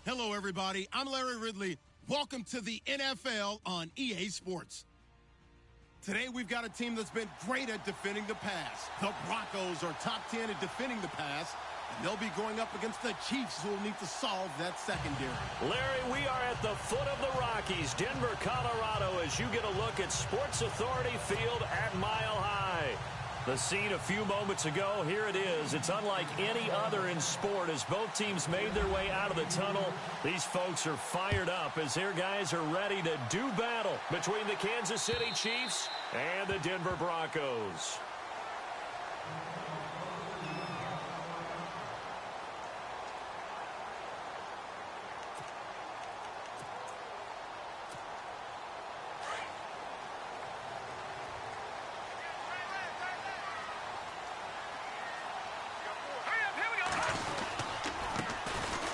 Hello, everybody. I'm Larry Ridley. Welcome to the NFL on EA Sports. Today, we've got a team that's been great at defending the pass. The Broncos are top 10 at defending the pass, and they'll be going up against the Chiefs, who will need to solve that secondary. Larry, we are at the foot of the Rockies, Denver, Colorado, as you get a look at Sports Authority Field at Mile High. The scene a few moments ago, here it is. It's unlike any other in sport as both teams made their way out of the tunnel. These folks are fired up as their guys are ready to do battle between the Kansas City Chiefs and the Denver Broncos.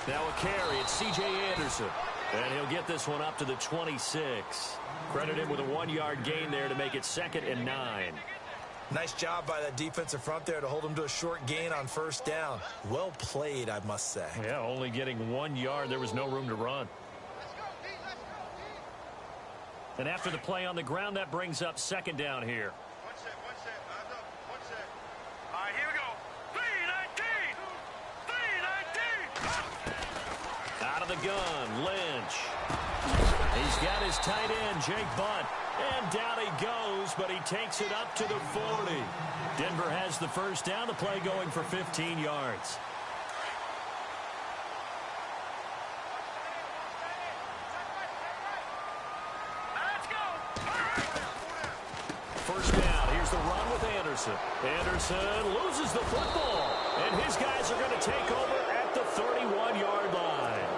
Now a carry, it's C.J. Anderson. And he'll get this one up to the 26. Credit him with a 1-yard gain there to make it 2nd and 9. Nice job by that defensive front there to hold him to a short gain on first down. Well played, I must say. Yeah, only getting 1 yard. There was no room to run. And after the play on the ground, that brings up 2nd down here. One set. One set. All right, here we go. 3-19. Out of the gun, Lynch. He's got his tight end, Jake Butt. And down he goes, but he takes it up to the 40. Denver has the first down. The play going for 15 yards. Let's go. First down, here's the run with Anderson. Anderson loses the football, and his guys are going to take over at the 31-yard line.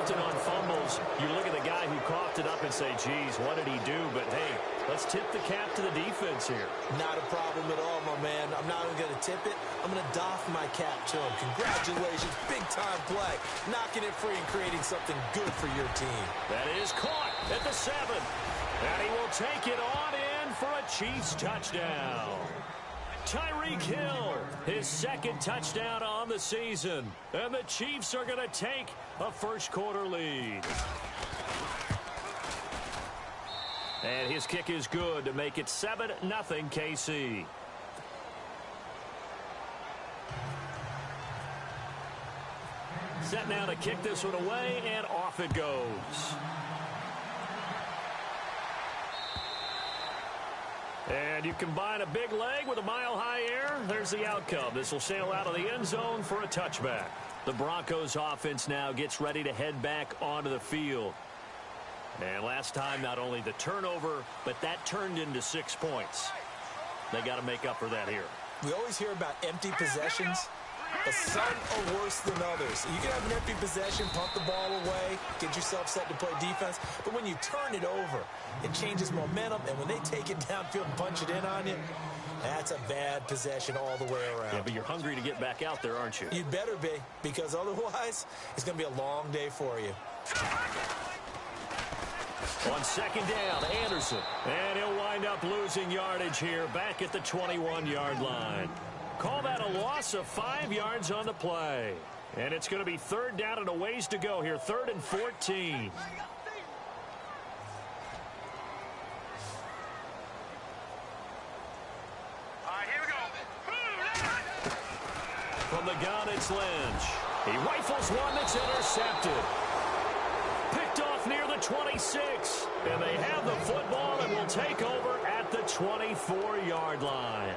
Often on fumbles, you look at the guy who coughed it up and say, geez, what did he do? But, hey, let's tip the cap to the defense here. Not a problem at all, my man. I'm not even going to tip it. I'm going to doff my cap to him. Congratulations, big-time play. Knocking it free and creating something good for your team. That is caught at the 7. And he will take it on in for a Chiefs touchdown. Tyreek Hill, his 2nd touchdown on the season. And the Chiefs are going to take a first-quarter lead. And his kick is good to make it 7-0 KC. Set now to kick this one away, and off it goes. And you combine a big leg with a mile-high air, there's the outcome. This will sail out of the end zone for a touchback. The Broncos offense now gets ready to head back onto the field. And last time, not only the turnover, but that turned into 6 points. They got to make up for that here. We always hear about empty possessions, but some are worse than others. You can have an empty possession, pump the ball away, get yourself set to play defense, but when you turn it over, it changes momentum, and when they take it downfield and punch it in on you, that's a bad possession all the way around. Yeah, but you're hungry to get back out there, aren't you? You'd better be, because otherwise, it's going to be a long day for you. On 2nd down, Anderson. And he'll wind up losing yardage here back at the 21-yard line. Call that a loss of 5 yards on the play. And it's going to be 3rd down and a ways to go here, 3rd and 14. From the gun, it's Lynch. He rifles one that's intercepted. Picked off near the 26. And they have the football and will take over at the 24-yard line.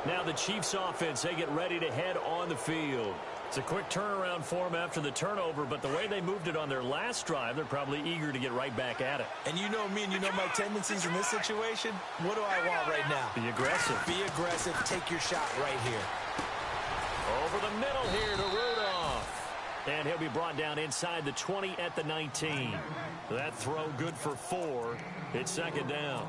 Now the Chiefs offense, they get ready to head on the field. It's a quick turnaround for them after the turnover, but the way they moved it on their last drive, they're probably eager to get right back at it. And you know me and you know my tendencies in this situation. What do I want right now? Be aggressive. Be aggressive. Take your shot right here. Over the middle here to Rudolph. And he'll be brought down inside the 20 at the 19. That throw good for 4. It's 2nd down.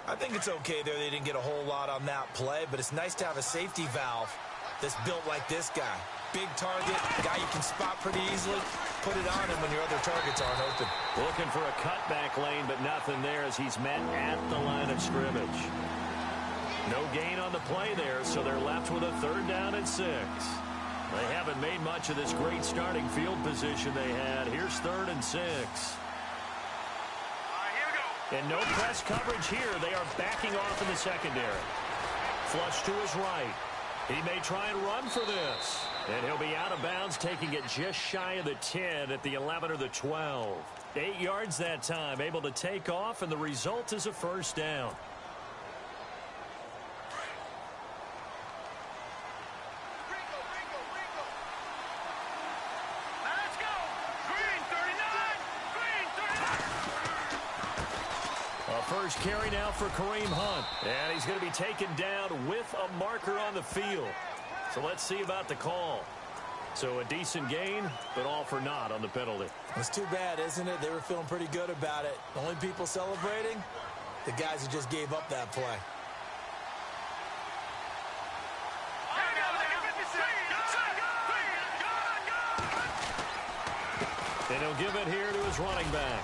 I think it's okay there. They didn't get a whole lot on that play, but it's nice to have a safety valve that's built like this guy. Big target, guy you can spot pretty easily. Put it on him when your other targets aren't open. Looking for a cutback lane, but nothing there as he's met at the line of scrimmage. No gain on the play there, so they're left with a 3rd down and 6. They haven't made much of this great starting field position they had. Here's 3rd and 6. Here we go. And no press coverage here. They are backing off in the secondary. Flush to his right. He may try and run for this. And he'll be out of bounds, taking it just shy of the 10 at the 11 or the 12. 8 yards that time, able to take off, and the result is a first down. Let's go. Green 39. Green 39. A first carry now for Kareem Hunt. And he's going to be taken down with a marker on the field. So let's see about the call. So a decent gain, but all for naught on the penalty. It's too bad, isn't it? They were feeling pretty good about it. The only people celebrating, the guys who just gave up that play. And he'll give it here to his running back.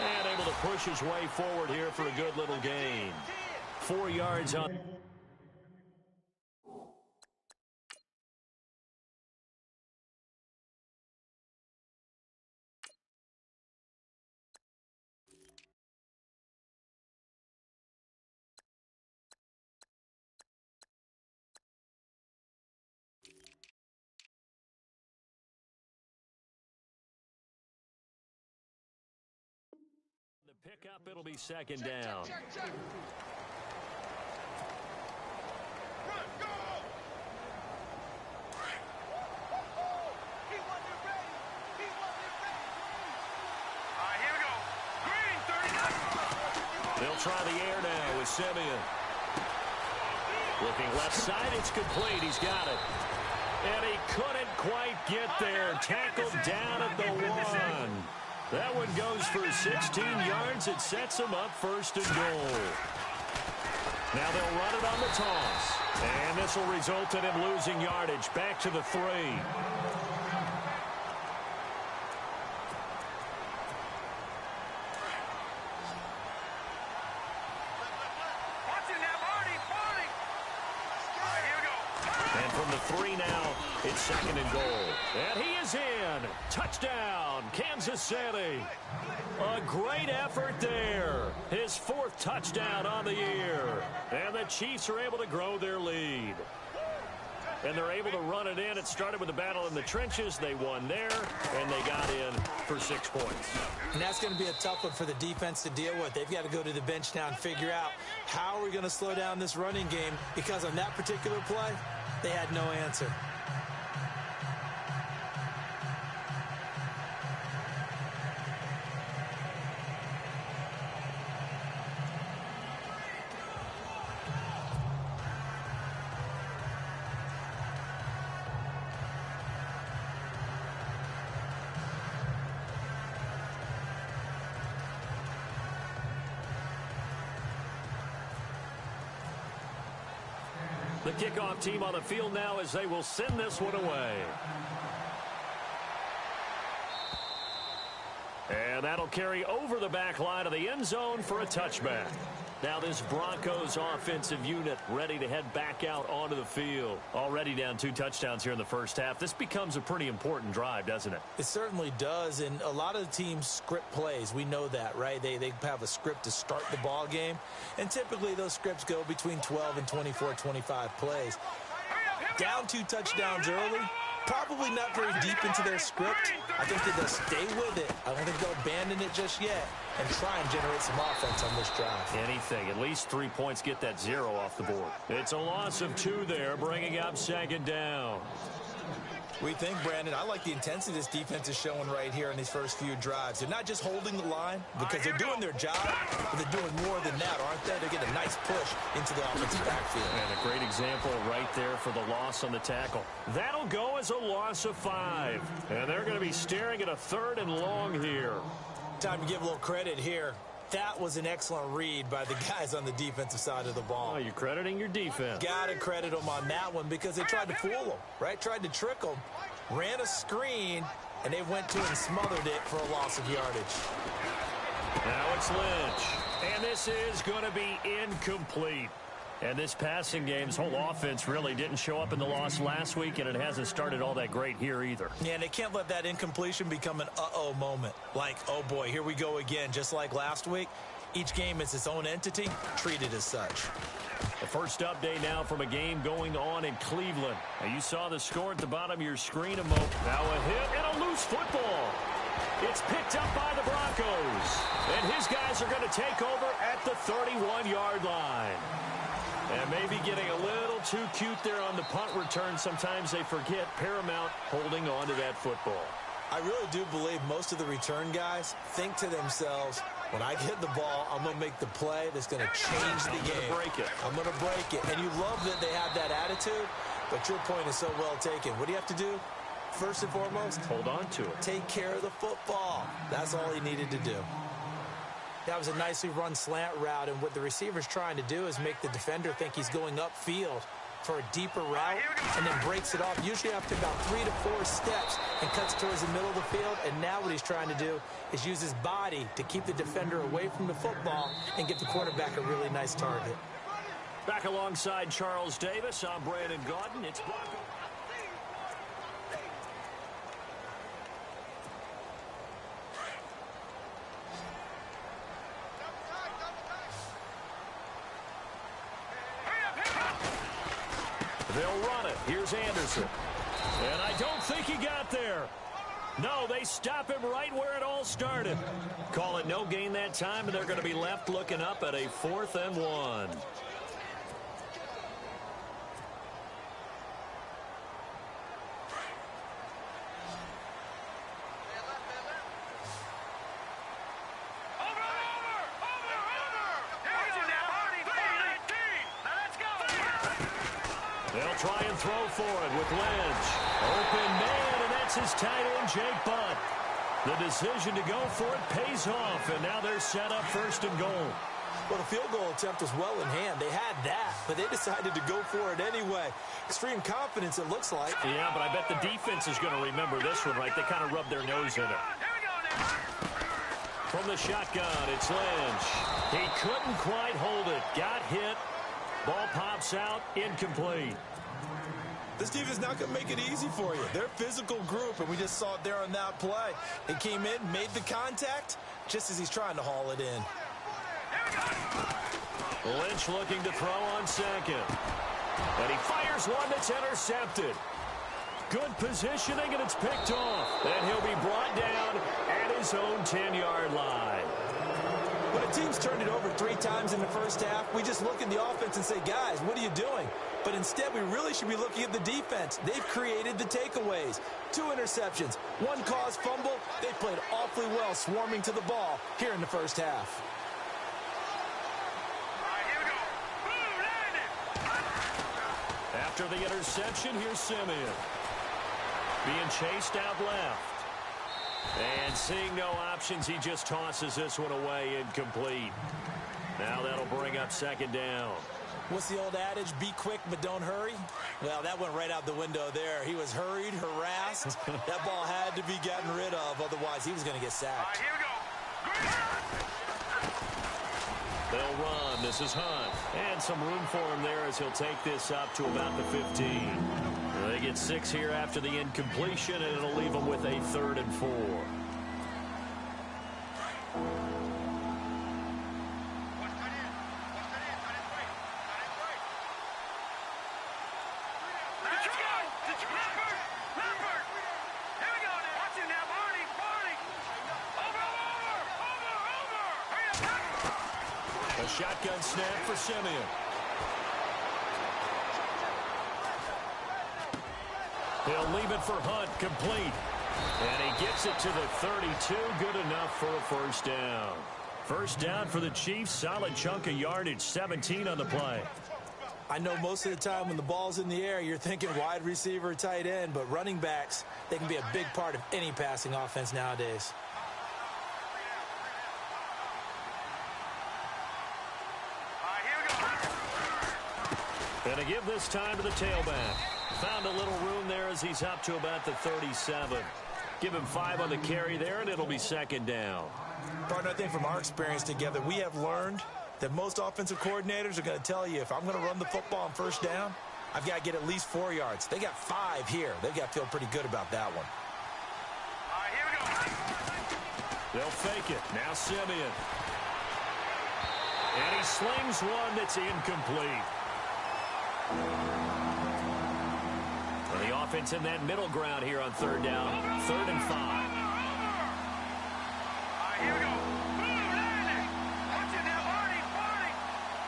And able to push his way forward here for a good little gain. 4 yards on. Pickup, it'll be second down. Here we go. Green 39. They'll try the air now with Simeon. Looking left side, it's complete. He's got it. And he couldn't quite get there. Tackled down at the 1. That one goes for 16 yards. It sets him up first and goal. Now they'll run it on the toss. And this will result in him losing yardage back to the 3. And from the 3 now, it's second and goal. And he is in. Touchdown, Kansas City. A great effort there. His 4th touchdown on the year. And the Chiefs are able to grow their lead. And they're able to run it in. It started with a battle in the trenches. They won there, and they got in for 6 points. And that's going to be a tough one for the defense to deal with. They've got to go to the bench now and figure out how are we going to slow down this running game, because on that particular play, they had no answer. The kickoff team on the field now as they will send this one away. And that'll carry over the back line of the end zone for a touchback. Now this Broncos offensive unit ready to head back out onto the field. Already down 2 touchdowns here in the first half. This becomes a pretty important drive, doesn't it? It certainly does, and a lot of the teams script plays. We know that, right? They have a script to start the ball game, and typically those scripts go between 12 and 24, 25 plays. Down 2 touchdowns early, probably not very deep into their script. I think that they'll stay with it. I don't think they'll abandon it just yet and try and generate some offense on this drive. Anything. At least 3 points, get that 0 off the board. It's a loss of 2 there, bringing up second down. We think, Brandon, I like the intensity this defense is showing right here in these first few drives. They're not just holding the line because they're doing their job, but they're doing more than that, aren't they? They're getting a nice push into the offensive backfield. And a great example right there for the loss on the tackle. That'll go as a loss of 5. And they're going to be staring at a 3rd and long here. Time to give a little credit here. That was an excellent read by the guys on the defensive side of the ball. Oh, you're crediting your defense. Got to credit them on that one because they tried to fool them, right? Tried to trick them, ran a screen, and they went to and smothered it for a loss of yardage. Now it's Lynch, and this is going to be incomplete. And this passing game's whole offense really didn't show up in the loss last week, and it hasn't started all that great here either. Yeah, and they can't let that incompletion become an uh-oh moment. Like, oh boy, here we go again, just like last week. Each game is its own entity, treated as such. The first update now from a game going on in Cleveland. Now, you saw the score at the bottom of your screen a moment. Now a hit and a loose football. It's picked up by the Broncos. And his guys are going to take over at the 31-yard line. And maybe getting a little too cute there on the punt return. Sometimes they forget Paramount holding on to that football. I really do believe most of the return guys think to themselves, when I get the ball, I'm going to make the play that's going to change the game. I'm going to break it. And you love that they have that attitude, but your point is so well taken. What do you have to do? First and foremost, hold on to it. Take care of the football. That's all he needed to do. That was a nicely run slant route, and what the receiver's trying to do is make the defender think he's going upfield for a deeper route, and then breaks it off, usually after about 3 to 4 steps, and cuts towards the middle of the field. And now what he's trying to do is use his body to keep the defender away from the football and get the quarterback a really nice target. Back alongside Charles Davis, I'm Brandon Gaudin. It's Bronco. They'll run it. Here's Anderson. And I don't think he got there. No, they stop him right where it all started. Call it no gain that time, and they're going to be left looking up at a 4th and 1. They'll try and throw for it with Lynch. Open man, and that's his tight end, Jake Butt. The decision to go for it pays off, and now they're set up 1st and goal. Well, the field goal attempt was well in hand. They had that, but they decided to go for it anyway. Extreme confidence, it looks like. Yeah, but I bet the defense is going to remember this one, right? They kind of rubbed their nose in it. From the shotgun, it's Lynch. He couldn't quite hold it. Got hit. Ball pops out, incomplete. This defense is not going to make it easy for you. They're a physical group, and we just saw it there on that play. They came in, made the contact, just as he's trying to haul it in. Lynch looking to throw on second. And he fires one that's intercepted. Good positioning, and it's picked off. And he'll be brought down at his own 10-yard line. When a team's turned it over 3 times in the first half, we just look at the offense and say, guys, what are you doing? But instead, we really should be looking at the defense. They've created the takeaways. 2 interceptions, 1 caused fumble. They played awfully well swarming to the ball here in the first half. After the interception, here's Simeon. Being chased out left. And seeing no options, he just tosses this one away, incomplete. Now that'll bring up 2nd down. What's the old adage? Be quick, but don't hurry? Well, that went right out the window there. He was hurried, harassed. That ball had to be gotten rid of, otherwise he was going to get sacked. Here we go. They'll run. This is Hunt. And some room for him there as he'll take this up to about the 15. They get 6 here after the incompletion, and it'll leave them with a 3rd and 4. A shotgun snap for Simeon. He'll leave it for Hunt, complete. And he gets it to the 32, good enough for a 1st down. 1st down for the Chiefs, solid chunk of yardage, 17 on the play. I know most of the time when the ball's in the air, you're thinking wide receiver, tight end, but running backs, they can be a big part of any passing offense nowadays. And to give this time to the tailback. Found a little room there as he's up to about the 37. Give him 5 on the carry there, and it'll be 2nd down. Partner, I think from our experience together, we have learned that most offensive coordinators are going to tell you, if I'm going to run the football on first down, I've got to get at least 4 yards. They got 5 here. They've got to feel pretty good about that one. All right, here we go. They'll fake it. Now Simeon. And he slings one that's incomplete. And the offense in that middle ground here on third down. 3rd and 5. All right, here we go. Watch it now, Marty.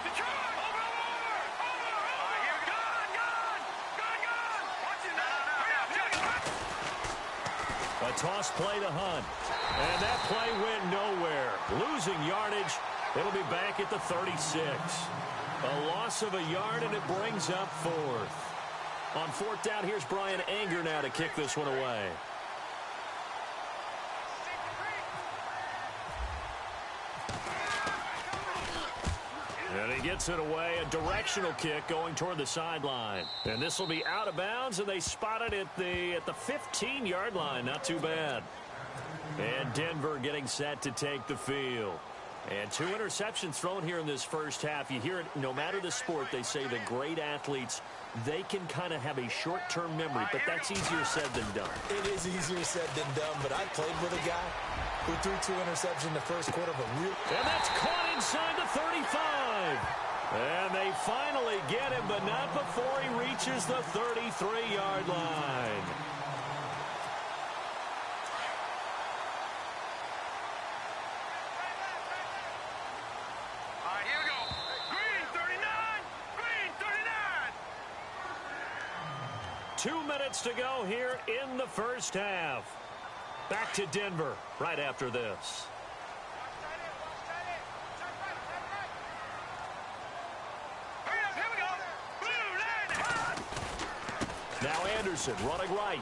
Detroit. Over. All right, here we go. Gone. Watch it now. A toss play to Hunt. And that play went nowhere. Losing yardage. It'll be back at the 36. A loss of a yard, and it brings up 4th. On 4th down, here's Brian Anger now to kick this one away. And he gets it away, a directional kick going toward the sideline. And this will be out of bounds, and they spot it at the 15-yard line. Not too bad. And Denver getting set to take the field. And 2 interceptions thrown here in this first half. You hear it, no matter the sport, they say the great athletes, they can kind of have a short-term memory, but that's easier said than done. It is easier said than done, but I played with a guy who threw 2 interceptions in the first quarter of a real... And that's caught inside the 35. And they finally get him, but not before he reaches the 33-yard line. All right, here we go. Green 39. 2 minutes to go here in the first half. Back to Denver right after this. Here we go. Now Anderson running right.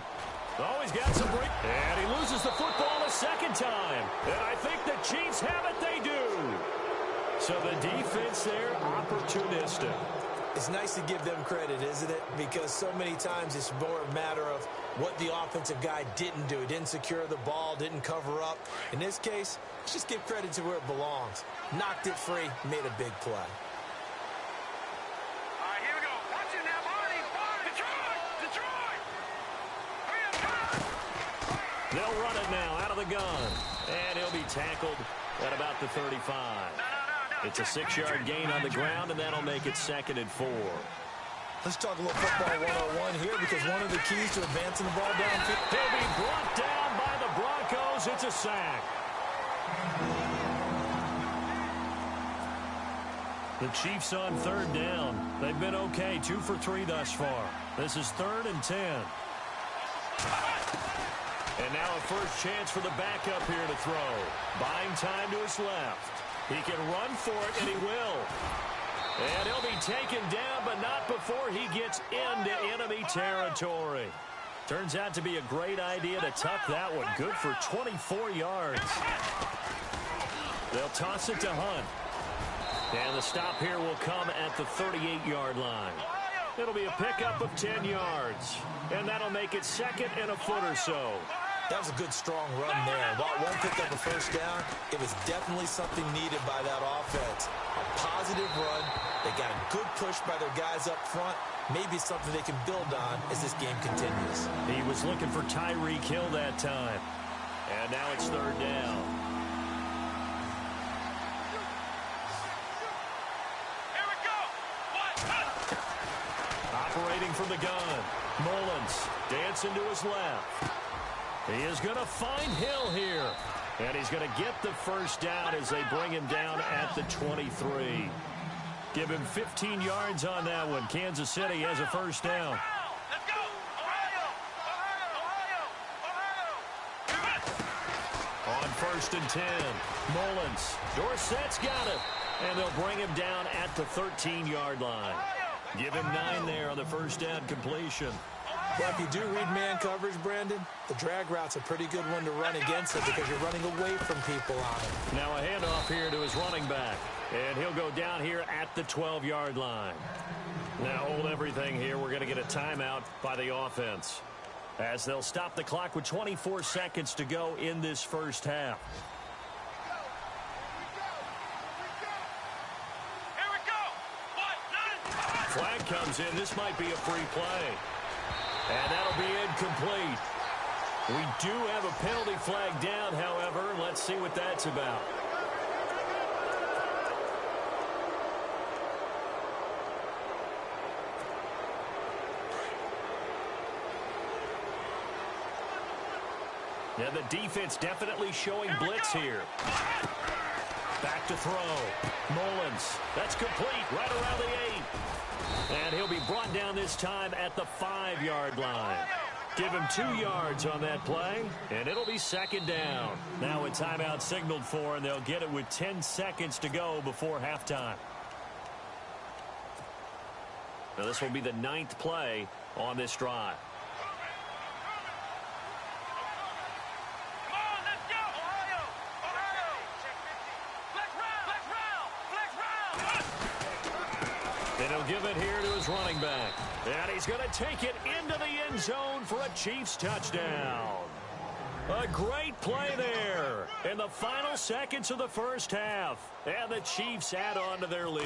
Oh, he's got some break. And he loses the football a second time. And I think the Chiefs have it. They do. So the defense there, opportunistic. It's nice to give them credit, isn't it? Because so many times it's more a matter of what the offensive guy didn't do. He didn't secure the ball, didn't cover up. In this case, let's just give credit to where it belongs. Knocked it free, made a big play. All right, here we go. Watch it now, Marty. Detroit. They'll run it now out of the gun. And he'll be tackled at about the 35. It's a 6-yard gain on the ground, and that'll make it 2nd and 4. Let's talk a little football 101 here, because one of the keys to advancing the ball downfield. He'll be brought down by the Broncos. It's a sack. The Chiefs on 3rd down. They've been okay, 2 for 3 thus far. This is 3rd and 10. And now a first chance for the backup here to throw. Buying time to his left. He can run for it, and he will. And he'll be taken down, but not before he gets into enemy territory. Turns out to be a great idea to tuck that one. Good for 24 yards. They'll toss it to Hunt. And the stop here will come at the 38-yard line. It'll be a pickup of 10 yards. And that'll make it 2nd and a foot or so. That was a good, strong run there. While it won't pick up a first down, it was definitely something needed by that offense. A positive run. They got a good push by their guys up front. Maybe something they can build on as this game continues. He was looking for Tyreek Hill that time. And now it's 3rd down. Here we go. Operating from the gun. Mullins dancing to his left. He is going to find Hill here. And he's going to get the first down as they bring him down at the 23. Give him 15 yards on that one. Kansas City has a first down. Let's go. Ohio. On 1st and 10. Mullins. Dorsett's got it. And they'll bring him down at the 13-yard line. Give him 9 there on the first down completion. Well, if you do read man coverage, Brandon, the drag route's a pretty good one to run against it because you're running away from people on it. Now a handoff here to his running back. And he'll go down here at the 12-yard line. Now hold everything here. We're going to get a timeout by the offense, as they'll stop the clock with 24 seconds to go in this first half. flag comes in. This might be a free play. And that'll be incomplete. We do have a penalty flag down, however. Let's see what that's about. Yeah, the defense definitely showing blitz here. Back to throw. Mullins. That's complete right around the 8. And he'll be brought down this time at the 5-yard line. Give him 2 yards on that play, and it'll be second down. Now a timeout signaled for, and they'll get it with 10 seconds to go before halftime. Now this will be the 9th play on this drive. And he'll give it here to his running back. And he's going to take it into the end zone for a Chiefs touchdown. A great play there in the final seconds of the first half. And the Chiefs add on to their lead.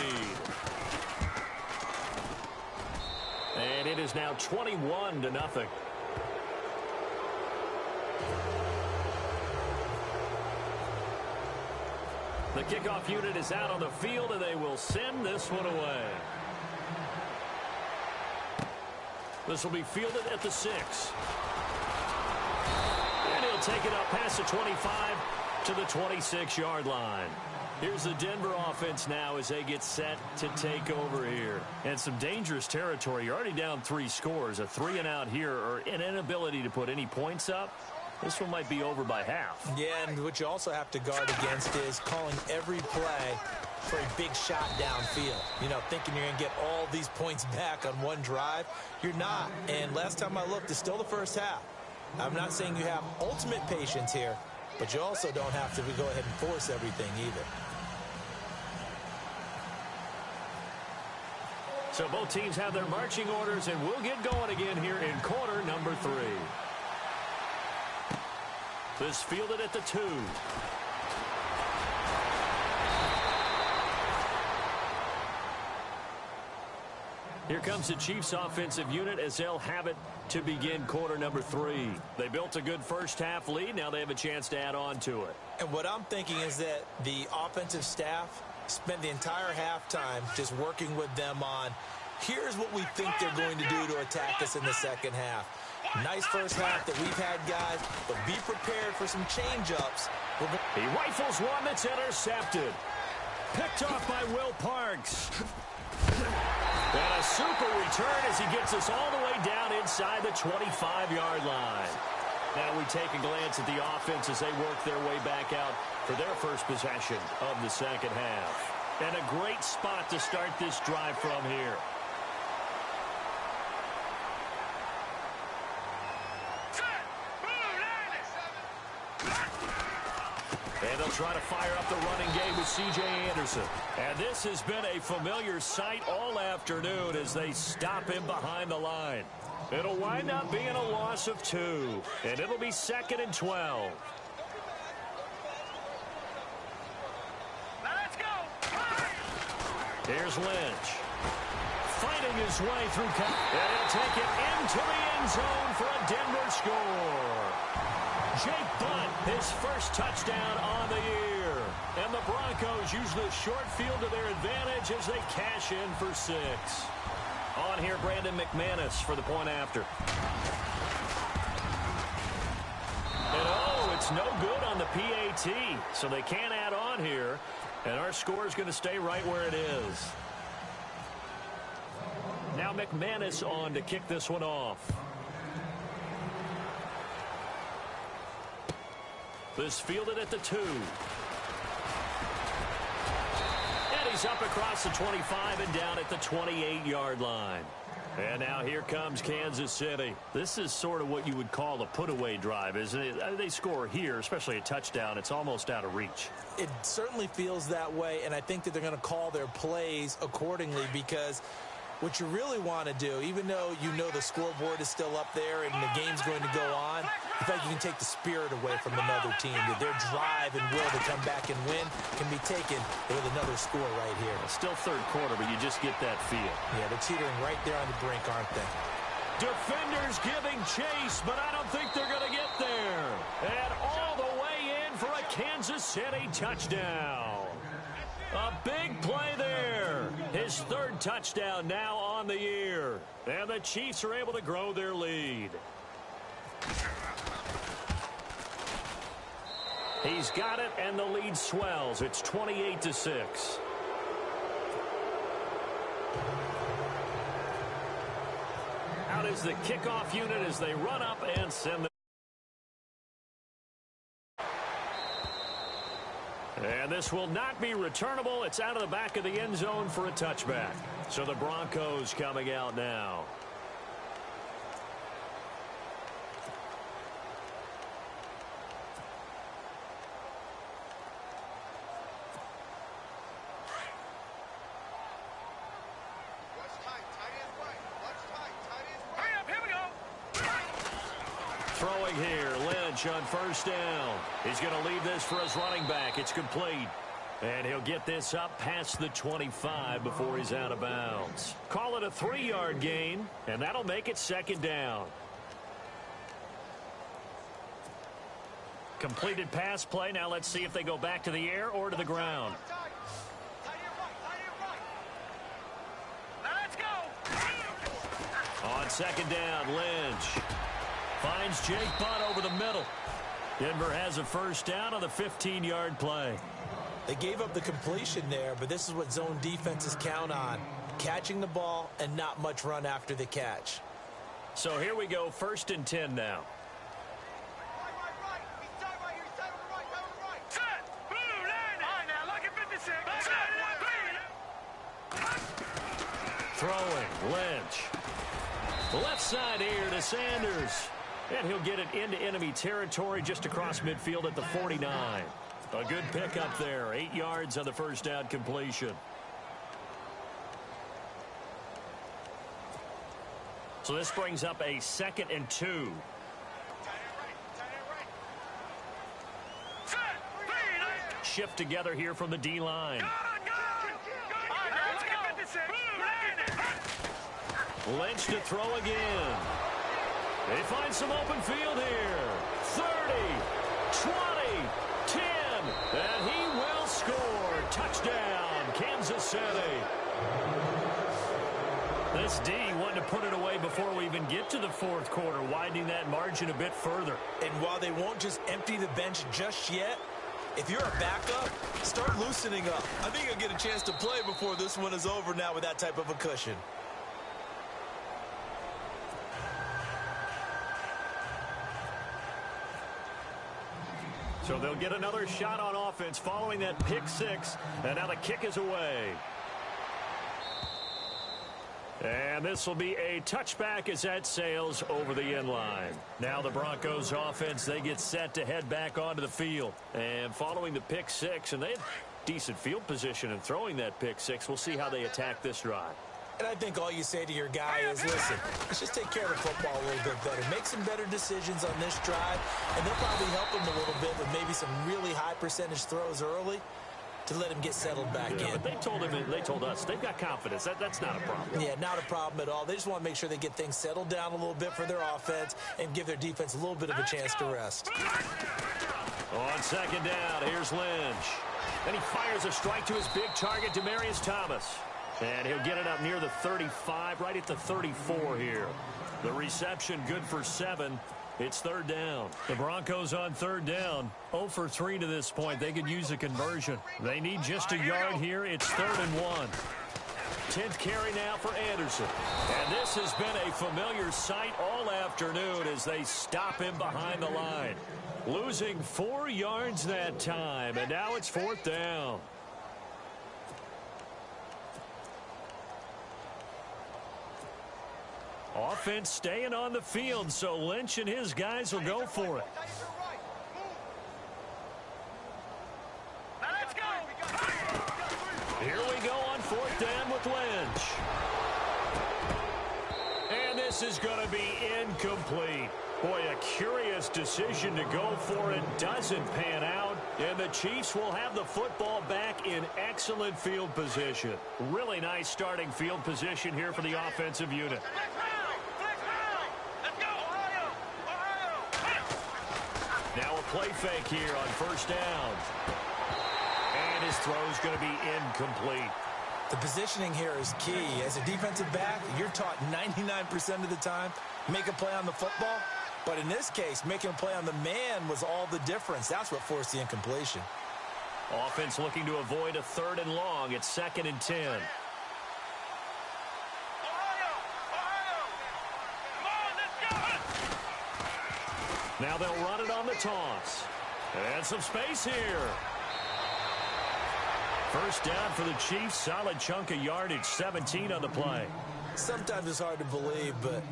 And it is now 21-0. The kickoff unit is out on the field, and they will send this one away. This will be fielded at the 6. And he'll take it up past the 25 to the 26-yard line. Here's the Denver offense now as they get set to take over here. And some dangerous territory. You're already down 3 scores. A 3-and-out here, or an inability to put any points up. This one might be over by half. Yeah, and what you also have to guard against is calling every play for a big shot downfield. You know, thinking you're going to get all these points back on one drive. You're not. And last time I looked, it's still the first half. I'm not saying you have ultimate patience here, but you also don't have to go ahead and force everything either. So both teams have their marching orders, and we'll get going again here in quarter number 3. This fielded at the 2. Here comes the Chiefs offensive unit as they'll have it to begin quarter number 3. They built a good first half lead. Now they have a chance to add on to it. And what I'm thinking is that the offensive staff spent the entire halftime just working with them on, here's what we think they're going to do to attack us in the second half. Nice first half that we've had, guys, but be prepared for some change-ups. He rifles one that's intercepted. Picked off by Will Parks. And a super return as he gets us all the way down inside the 25-yard line. Now we take a glance at the offense as they work their way back out for their first possession of the second half. And a great spot to start this drive from here. And they'll try to fire up the running game with C.J. Anderson. And this has been a familiar sight all afternoon as they stop him behind the line. It'll wind up being a loss of 2. And it'll be 2nd and 12. Let's go. Here's Lynch. Fighting his way through. And he'll take it into the end zone for a Denver score. Jake Butt, his first touchdown on the year. And the Broncos use the short field to their advantage as they cash in for 6. On here, Brandon McManus for the point after. And it's no good on the PAT, so they can't add on here. And our score is going to stay right where it is. Now McManus on to kick this one off. This fielded at the 2. And he's up across the 25 and down at the 28-yard line. And now here comes Kansas City. This is sort of what you would call a put-away drive, isn't it? They score here, especially a touchdown. It's almost out of reach. It certainly feels that way, and I think that they're going to call their plays accordingly because what you really want to do, even though you know the scoreboard is still up there and the game's going to go on, I feel like you can take the spirit away from another team. That their drive and will to come back and win can be taken with another score right here. Well, still third quarter, but you just get that feel. Yeah, they're teetering right there on the brink, aren't they? Defenders giving chase, but I don't think they're going to get there. And all the way in for a Kansas City touchdown. A big play there. His third touchdown now on the year. And the Chiefs are able to grow their lead. He's got it, and the lead swells. It's 28-6. Out is the kickoff unit as they run up and send the... And this will not be returnable. It's out of the back of the end zone for a touchback. So the Broncos coming out now. Throwing here, Lynch on first down. He's going to leave this for his running back. It's complete. And he'll get this up past the 25 before he's out of bounds. Call it a 3-yard gain, and that'll make it second down. Completed pass play. Now let's see if they go back to the air or to the ground. Let's go. On second down, Lynch finds Jake Butt over the middle. Denver has a first down on the 15-yard play. They gave up the completion there, but this is what zone defenses count on. Catching the ball and not much run after the catch. So here we go, 1st and 10 now. Set. Blue line. All right, now, look at 56. Throwing, Lynch. Left side here to Sanders. And he'll get it into enemy territory just across midfield at the 49. A good pickup there. 8 yards on the first down completion. So this brings up a 2nd and 2. Shift together here from the D-line. Lynch to throw again. They find some open field here. 30, 20, 10, and he will score. Touchdown, Kansas City. This D wanted to put it away before we even get to the 4th quarter, widening that margin a bit further. And while they won't just empty the bench just yet, if you're a backup, start loosening up. I think you'll get a chance to play before this one is over now with that type of a cushion. So they'll get another shot on offense following that pick 6, and now the kick is away. And this will be a touchback as that sails over the end line. Now the Broncos offense, they get set to head back onto the field. And following the pick 6, and they had decent field position in throwing that pick 6. We'll see how they attack this drive. And I think all you say to your guy is, listen, let's just take care of the football a little bit better. Make some better decisions on this drive, and they'll probably help him a little bit with maybe some really high percentage throws early to let him get settled back in. But they told us, they've got confidence. That's not a problem. Yeah, not a problem at all. They just want to make sure they get things settled down a little bit for their offense and give their defense a little bit of a chance to rest. On second down, here's Lynch. And he fires a strike to his big target, Demaryius Thomas. And he'll get it up near the 35, right at the 34 here. The reception good for 7. It's 3rd down. The Broncos on 3rd down. 0 for 3 to this point. They could use a conversion. They need just a yard here. It's 3rd and 1. 10th carry now for Anderson. And this has been a familiar sight all afternoon as they stop him behind the line. Losing 4 yards that time. And now it's 4th down. Offense staying on the field, so Lynch and his guys will go for it. Let's go. Here we go on 4th down with Lynch. And this is going to be incomplete. Boy, a curious decision to go for it doesn't pan out. And the Chiefs will have the football back in excellent field position. Really nice starting field position here for the offensive unit. Now a play fake here on first down. And his throw's going to be incomplete. The positioning here is key. As a defensive back, you're taught 99% of the time, make a play on the football. But in this case, making a play on the man was all the difference. That's what forced the incompletion. Offense looking to avoid a 3rd and long. It's 2nd and 10. Now they'll run it on the toss. And some space here. First down for the Chiefs. Solid chunk of yardage. 17 on the play. Sometimes it's hard to believe, but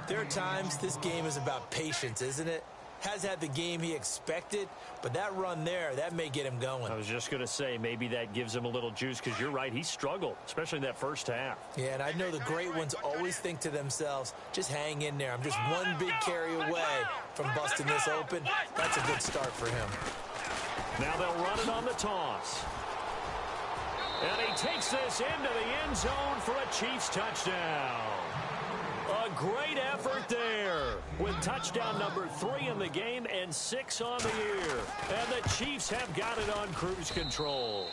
there are times this game is about patience, isn't it? Has had the game he expected, but that run there, that may get him going. I was just going to say, maybe that gives him a little juice, because you're right, he struggled, especially in that first half. Yeah, and I know the great ones always think to themselves, just hang in there. I'm just one big carry away from busting this open. That's a good start for him. Now they'll run it on the toss. And he takes this into the end zone for a Chiefs touchdown. A great effort there with touchdown number 3 in the game and 6 on the year. And the Chiefs have got it on cruise control.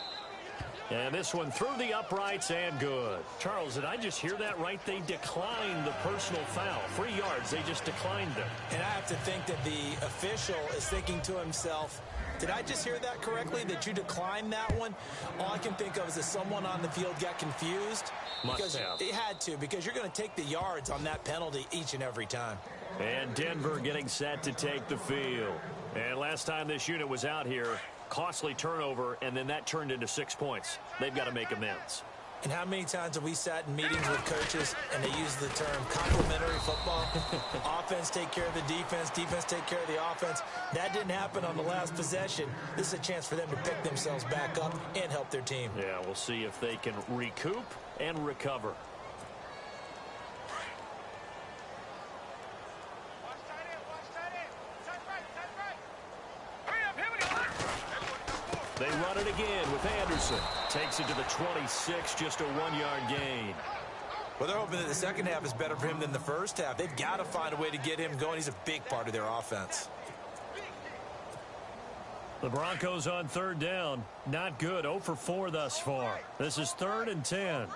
And this one through the uprights and good. Charles, did I just hear that right? They declined the personal foul. 3 yards, they just declined them. And I have to think that the official is thinking to himself, did I just hear that correctly, that you declined that one? All I can think of is that someone on the field got confused. Because it had to, because you're going to take the yards on that penalty each and every time. And Denver getting set to take the field. And last time this unit was out here, costly turnover, and then that turned into 6 points. They've got to make amends. And how many times have we sat in meetings with coaches and they use the term complementary football? Offense take care of the defense, defense take care of the offense. That didn't happen on the last possession. This is a chance for them to pick themselves back up and help their team. Yeah, we'll see if they can recoup and recover. They run it again with Anderson. Takes it to the 26, just a 1-yard gain. Well, they're hoping that the second half is better for him than the first half. They've got to find a way to get him going. He's a big part of their offense. The Broncos on 3rd down. Not good. 0 for 4 thus far. This is 3rd and 10.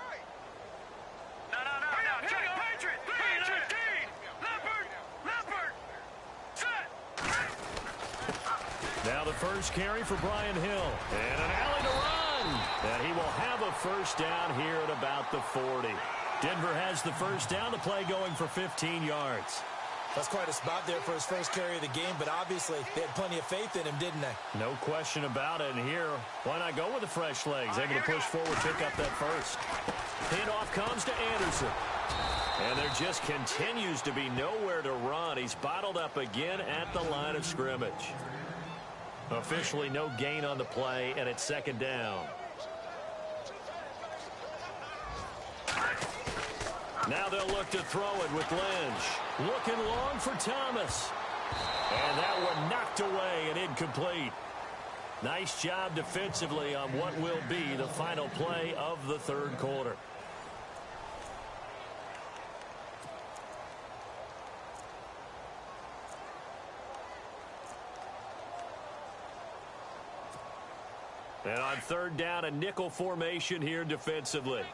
Now the first carry for Brian Hill. And an alley to run. And he will have a first down here at about the 40. Denver has the first down. The play going for 15 yards. That's quite a spot there for his first carry of the game, but obviously they had plenty of faith in him, didn't they? No question about it. And here, why not go with the fresh legs? Able to push forward, pick up that first. Handoff comes to Anderson. And there just continues to be nowhere to run. He's bottled up again at the line of scrimmage. Officially no gain on the play, and it's 2nd down. Now they'll look to throw it with Lynch. Looking long for Thomas. And that one knocked away and incomplete. Nice job defensively on what will be the final play of the 3rd quarter. And on 3rd down, a nickel formation here defensively.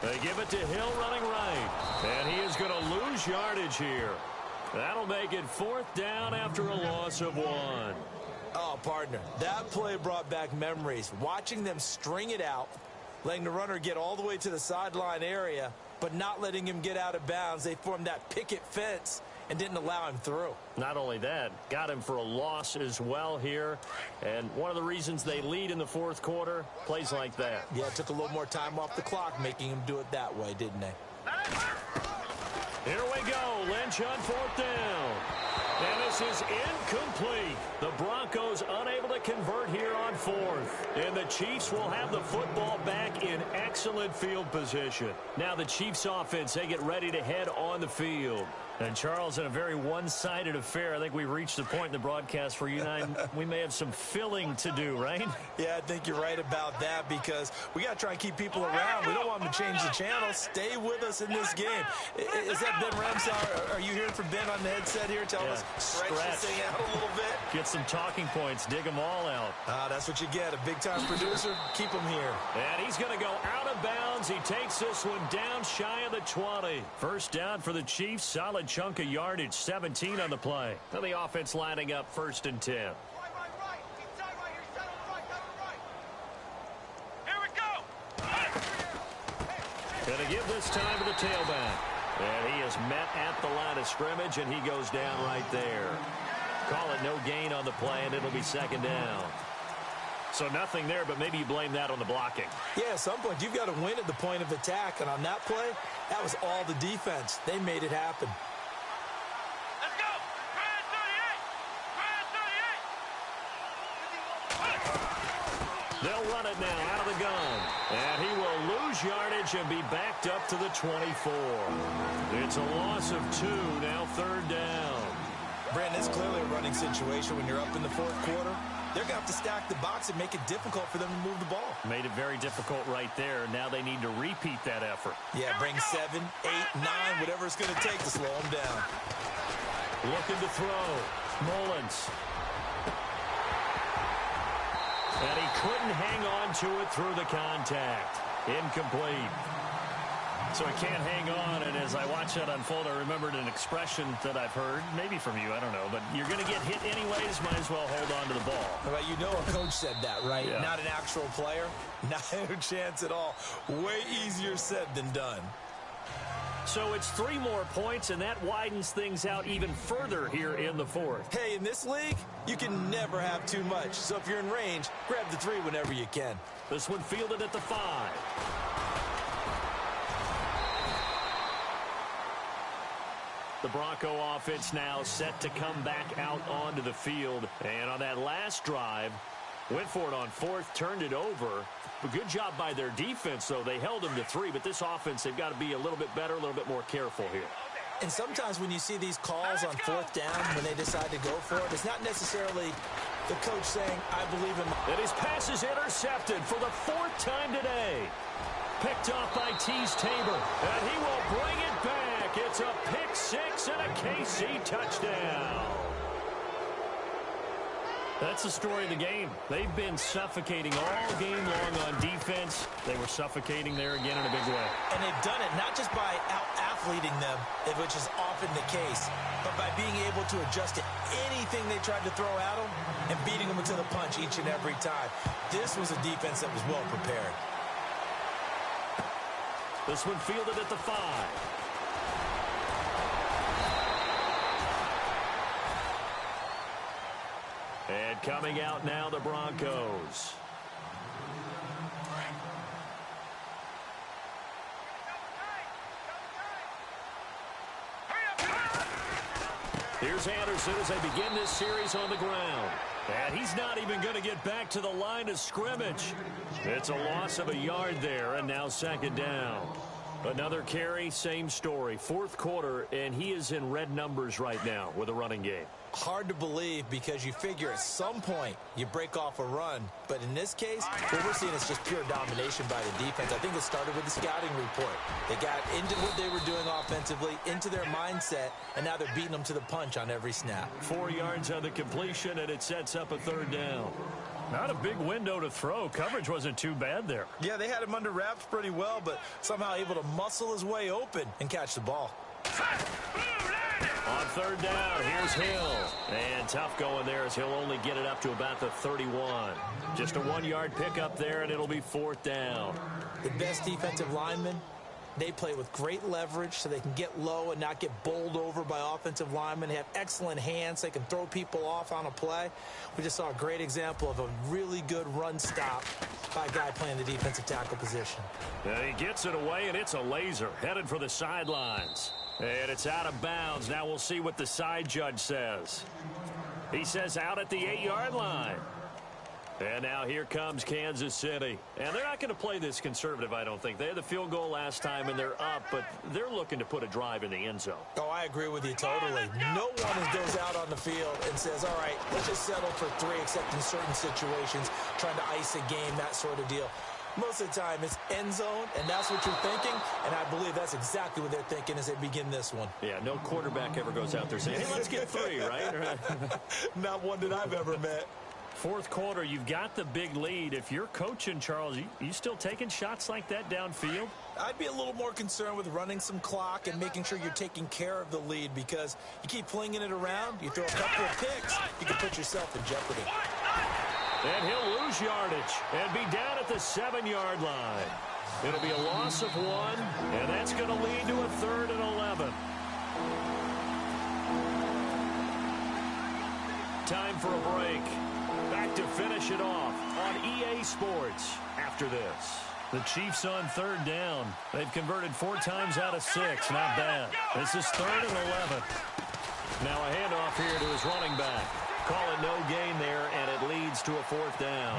They give it to Hill running right. And he is going to lose yardage here. That'll make it 4th down after a loss of 1. Oh, partner, that play brought back memories. Watching them string it out, letting the runner get all the way to the sideline area, but not letting him get out of bounds. They formed that picket fence and didn't allow him through. Not only that, got him for a loss as well here. And one of the reasons they lead in the 4th quarter, plays like that. Yeah, it took a little more time off the clock, making him do it that way, didn't they? Here we go. Lynch on 4th down. And This is incomplete. The Broncos unable to convert here on fourth. And the Chiefs will have the football back in excellent field position. Now the Chiefs offense, they get ready to head on the field. And Charles, in a very one-sided affair, I think we've reached the point in the broadcast where you and I, we may have some filling to do, right? Yeah, I think you're right about that because we got to try and keep people around. We don't want them to change the channel. Stay with us in this game. Is that Ben Ramsar? Are you hearing from Ben on the headset here? Tell us, stretch this thing out a little bit. Get some talking points. Dig them all out. That's what you get. A big-time producer. Keep him here. And he's going to go out of bounds. He takes this one down shy of the 20. First down for the Chiefs. Solid chunk of yardage, 17 on the play. Now the offense lining up 1st and 10. Here we go. Going to give this time to the tailback. And he is met at the line of scrimmage, and he goes down right there. Call it no gain on the play, and it'll be 2nd down. So nothing there, but maybe you blame that on the blocking. Yeah, at some point, you've got to win at the point of attack. And on that play, that was all the defense. They made it happen. Let's go. Grand 38. They'll run it now out of the gun. And he will lose yardage and be backed up to the 24. It's a loss of 2, now 3rd down. Brandon, it's clearly a running situation when you're up in the 4th quarter. They're going to have to stack the box and make it difficult for them to move the ball. Made it very difficult right there. Now they need to repeat that effort. Yeah, bring 7, 8, 9, whatever it's going to take to slow them down. Looking to throw. Mullins. And he couldn't hang on to it through the contact. Incomplete. So he can't hang on, and as I watch that unfold, I remembered an expression that I've heard, maybe from you, I don't know, but you're going to get hit anyways, might as well hold on to the ball. Well, you know a coach said that, right? Yeah. Not an actual player. Not a chance at all. Way easier said than done. So it's 3 more points, and that widens things out even further here in the 4th. Hey, in this league, you can never have too much. So if you're in range, grab the 3 whenever you can. This one fielded at the 5. The Bronco offense now set to come back out onto the field. And on that last drive, went for it on 4th, turned it over. A good job by their defense, though. They held them to 3, but this offense, they've got to be a little bit better, a little bit more careful here. And sometimes when you see these calls on 4th down, when they decide to go for it, it's not necessarily the coach saying, I believe in my... And his pass is intercepted for the 4th time today. Picked off by Tease Tabor, and he will bring it back. It's a pick 6 and a KC touchdown. That's the story of the game. They've been suffocating all game long on defense. They were suffocating there again in a big way. And they've done it not just by out-athleting them, which is often the case, but by being able to adjust to anything they tried to throw at them and beating them to the punch each and every time. This was a defense that was well prepared. This one fielded at the 5. And coming out now, the Broncos. Here's Anderson as they begin this series on the ground. And he's not even going to get back to the line of scrimmage. It's a loss of a yard there, and now 2nd down. Another carry, same story. 4th quarter, and he is in red numbers right now with a running game. Hard to believe because you figure at some point you break off a run. But in this case, what we're seeing is just pure domination by the defense. I think it started with the scouting report. They got into what they were doing offensively, into their mindset, and now they're beating them to the punch on every snap. 4 yards on the completion, and it sets up a 3rd down. Not a big window to throw. Coverage wasn't too bad there. Yeah, they had him under wraps pretty well, but somehow able to muscle his way open and catch the ball. On 3rd down, here's Hill. And tough going there as he'll only get it up to about the 31. Just a 1-yard pickup there, and it'll be 4th down. The best defensive linemen, they play with great leverage so they can get low and not get bowled over by offensive linemen. They have excellent hands. They can throw people off on a play. We just saw a great example of a really good run stop by a guy playing the defensive tackle position. And he gets it away, and it's a laser headed for the sidelines. And it's out of bounds. Now we'll see what the side judge says. He says out at the 8-yard line. And now here comes Kansas City. And they're not going to play this conservative, I don't think. They had the field goal last time, and they're up, but they're looking to put a drive in the end zone. Oh, I agree with you totally. No one goes out on the field and says, all right, let's just settle for 3, except in certain situations, trying to ice a game, that sort of deal. Most of the time, it's end zone, and that's what you're thinking, and I believe that's exactly what they're thinking as they begin this one. Yeah, no quarterback ever goes out there saying, hey, let's get 3, right? Not one that I've ever met. Fourth quarter, you've got the big lead. If you're coaching, Charles, you still taking shots like that downfield? I'd be a little more concerned with running some clock and making sure you're taking care of the lead, because you keep flinging it around, you throw a couple of picks, you can put yourself in jeopardy. And he'll lose yardage and be down at the 7-yard line. It'll be a loss of 1, and that's going to lead to a 3rd and 11. Time for a break. Back to finish it off on EA Sports after this. The Chiefs on 3rd down. They've converted 4 times out of 6. Not bad. This is 3rd and 11. Now a handoff here to his running back. Call it no gain there, and it leads to a 4th down.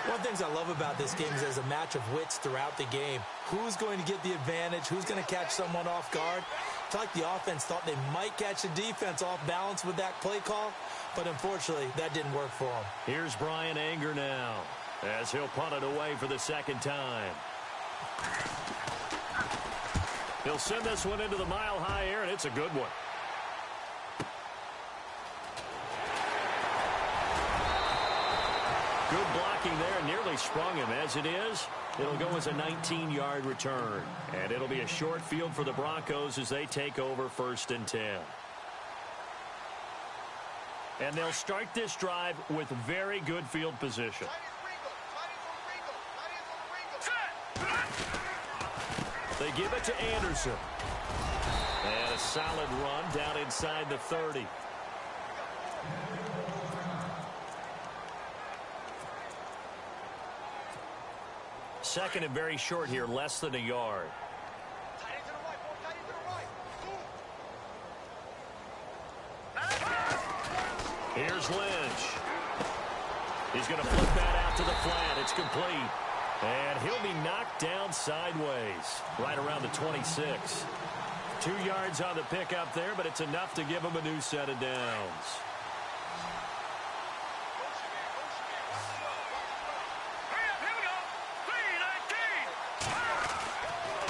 One of the things I love about this game is there's a match of wits throughout the game. Who's going to get the advantage? Who's going to catch someone off guard? I feel like the offense thought they might catch the defense off balance with that play call, but unfortunately, that didn't work for them. Here's Brian Anger now, as he'll punt it away for the 2nd time. He'll send this one into the mile-high air, and it's a good one. Good blocking there, nearly sprung him. As it is, it'll go as a 19-yard return. And it'll be a short field for the Broncos as they take over 1st and 10. And they'll start this drive with very good field position. They give it to Anderson. And a solid run down inside the 30. Second and very short here, less than a yard. Here's Lynch. He's going to flip that out to the flat. It's complete. And he'll be knocked down sideways, right around the 26. 2 yards on the pickup there, but it's enough to give him a new set of downs.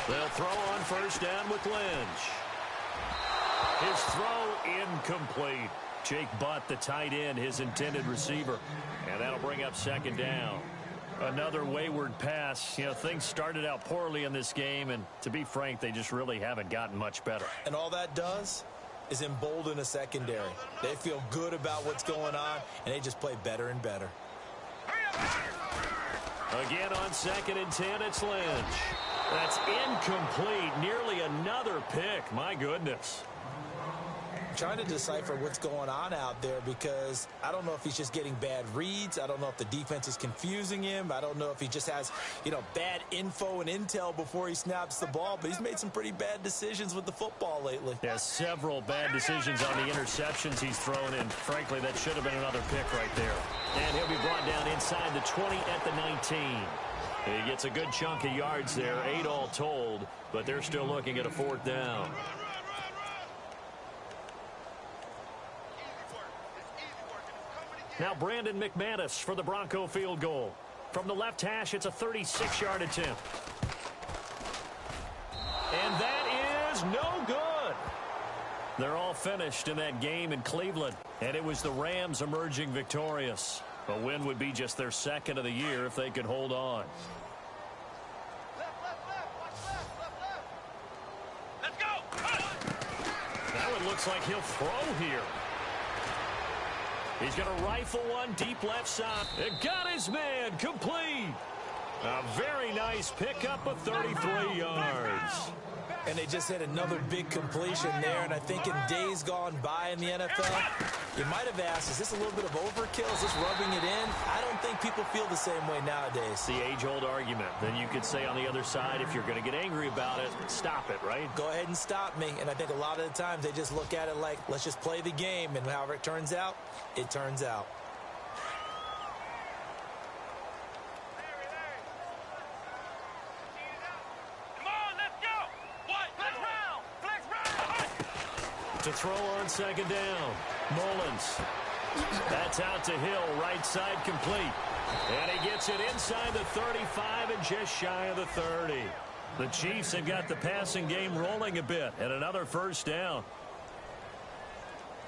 They'll throw on 1st down with Lynch. His throw incomplete. Jake Butt, the tight end, his intended receiver. And that'll bring up 2nd down. Another wayward pass. You know, things started out poorly in this game, and to be frank, they just really haven't gotten much better. And all that does is embolden a secondary. They feel good about what's going on, and they just play better and better. Again on 2nd and 10, it's Lynch. That's incomplete. Nearly another pick. My goodness. I'm trying to decipher what's going on out there, because I don't know if he's just getting bad reads. I don't know if the defense is confusing him. I don't know if he just has, bad info and intel before he snaps the ball. But he's made some pretty bad decisions with the football lately. Yeah, several bad decisions on the interceptions he's thrown in. Frankly, that should have been another pick right there. And he'll be brought down inside the 20 at the 19. He gets a good chunk of yards there, 8 all told, but they're still looking at a 4th down. Now Brandon McManus for the Bronco field goal. From the left hash, it's a 36-yard attempt. And that is no good. They're all finished in that game in Cleveland, and it was the Rams emerging victorious. A win would be just their 2nd of the year if they could hold on. Let's go. Now it looks like he'll throw here. He's going to rifle one deep left side. It got his man complete. A very nice pickup of 33 yards. And they just had another big completion there. And I think in days gone by in the NFL, You might have asked, is this a little bit of overkill? Is this rubbing it in? I don't think people feel the same way nowadays. It's the age-old argument. Then you could say on the other side, if you're going to get angry about it, stop it, right? Go ahead and stop me. And I think a lot of the times they just look at it like, let's just play the game. And however it turns out, it turns out. Come on, let's go. What? Flex round. Flex round. To throw on second down, Mullins. That's out to Hill, right side complete. And he gets it inside the 35 and just shy of the 30. The Chiefs have got the passing game rolling a bit, and another first down.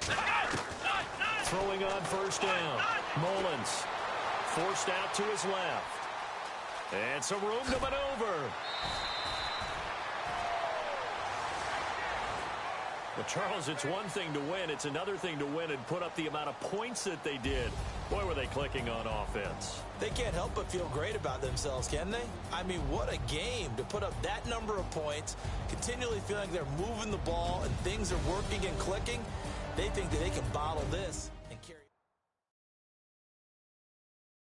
Throwing on first down, Mullins. Forced out to his left. And some room to maneuver. Well, Charles, it's one thing to win. It's another thing to win and put up the amount of points that they did. Boy, were they clicking on offense. They can't help but feel great about themselves, can they? I mean, what a game to put up that number of points, continually feeling like they're moving the ball and things are working and clicking. They think that they can bottle this.